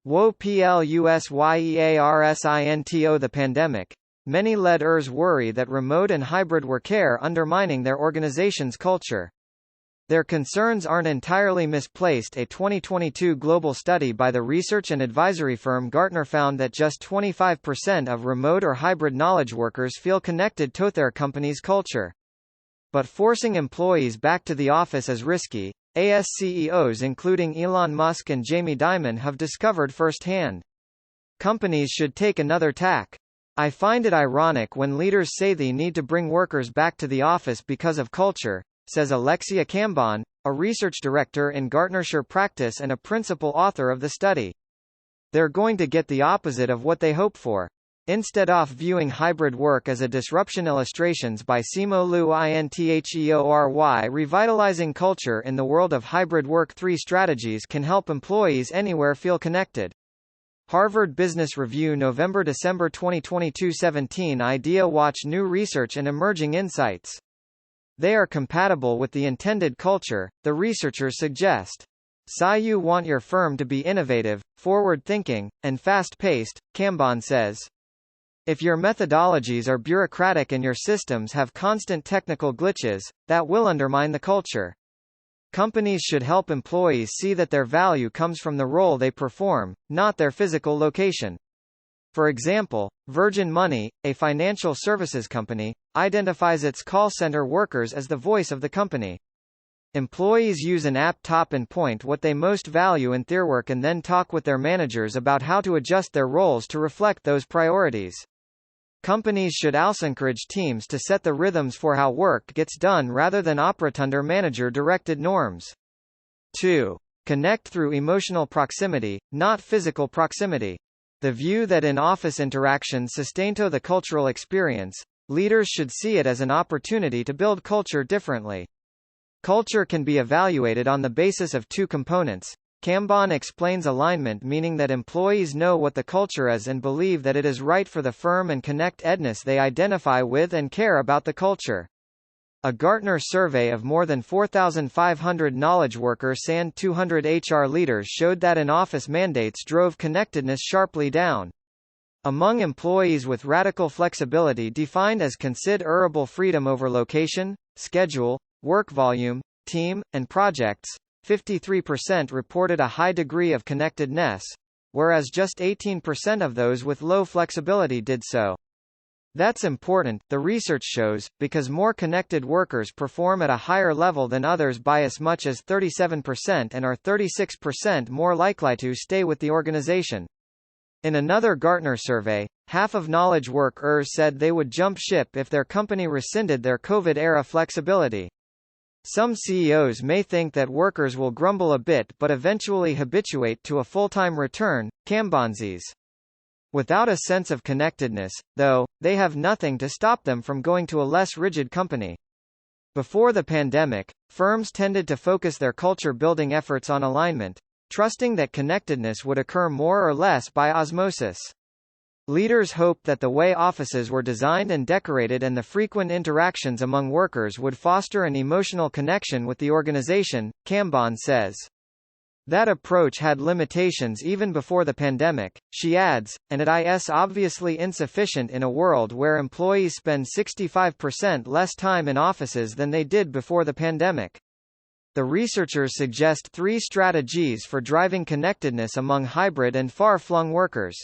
Wo plusyearsinto. The pandemic. Many leaders worry that remote and hybrid work are undermining their organization's culture. Their concerns aren't entirely misplaced. A 2022 global study by the research and advisory firm Gartner found that just 25% of remote or hybrid knowledge workers feel connected to their company's culture. But forcing employees back to the office is risky, as CEOs including Elon Musk and Jamie Dimon have discovered firsthand. Companies should take another tack. I find it ironic when leaders say they need to bring workers back to the office because of culture, says Alexia Cambon, a research director in Gartnershire practice and a principal author of the study. They're going to get the opposite of what they hope for. Instead of viewing hybrid work as a disruption. Illustrations by Simo Liu Intheory. Revitalizing culture in the world of hybrid work. 3 strategies can help employees anywhere feel connected. Harvard Business Review November-December 2022. 17 Idea Watch. New research and emerging insights. They are compatible with the intended culture, the researchers suggest. You want your firm to be innovative, forward-thinking, and fast-paced, Cambon says. If your methodologies are bureaucratic and your systems have constant technical glitches, that will undermine the culture. Companies should help employees see that their value comes from the role they perform, not their physical location. For example, Virgin Money, a financial services company, identifies its call center workers as the voice of the company. Employees use an app top and point what they most value in their work and then talk with their managers about how to adjust their roles to reflect those priorities. Companies should also encourage teams to set the rhythms for how work gets done rather than operate under manager-directed norms. 2. Connect through emotional proximity, not physical proximity. The view that in-office interactions sustain the cultural experience, leaders should see it as an opportunity to build culture differently. Culture can be evaluated on the basis of 2 components. Cambon explains alignment, meaning that employees know what the culture is and believe that it is right for the firm, and connectedness, they identify with and care about the culture. A Gartner survey of more than 4,500 knowledge workers and 200 HR leaders showed that in-office mandates drove connectedness sharply down. Among employees with radical flexibility defined as considerable freedom over location, schedule, work volume, team, and projects, 53% reported a high degree of connectedness, whereas just 18% of those with low flexibility did so. That's important, the research shows, because more connected workers perform at a higher level than others by as much as 37% and are 36% more likely to stay with the organization. In another Gartner survey, half of knowledge workers said they would jump ship if their company rescinded their COVID-era flexibility. Some CEOs may think that workers will grumble a bit but eventually habituate to a full-time return, Cambon says. Without a sense of connectedness, though, they have nothing to stop them from going to a less rigid company. Before the pandemic, firms tended to focus their culture-building efforts on alignment, trusting that connectedness would occur more or less by osmosis. Leaders hoped that the way offices were designed and decorated and the frequent interactions among workers would foster an emotional connection with the organization, Cambon says. That approach had limitations even before the pandemic, she adds, and it is obviously insufficient in a world where employees spend 65% less time in offices than they did before the pandemic. The researchers suggest 3 strategies for driving connectedness among hybrid and far-flung workers.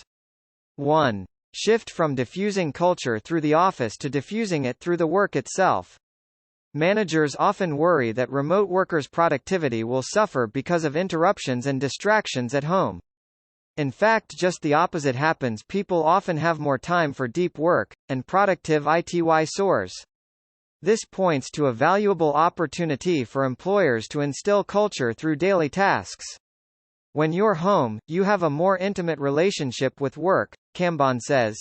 1. Shift from diffusing culture through the office to diffusing it through the work itself. Managers often worry that remote workers' productivity will suffer because of interruptions and distractions at home. In fact, just the opposite happens. People often have more time for deep work, and productivity soars. This points to a valuable opportunity for employers to instill culture through daily tasks. When you're home, you have a more intimate relationship with work, Cambon says.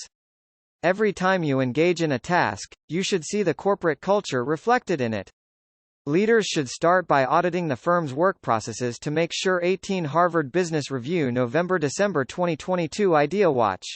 Every time you engage in a task, you should see the corporate culture reflected in it. Leaders should start by auditing the firm's work processes to make sure. 18 Harvard Business Review November-December 2022 Idea Watch.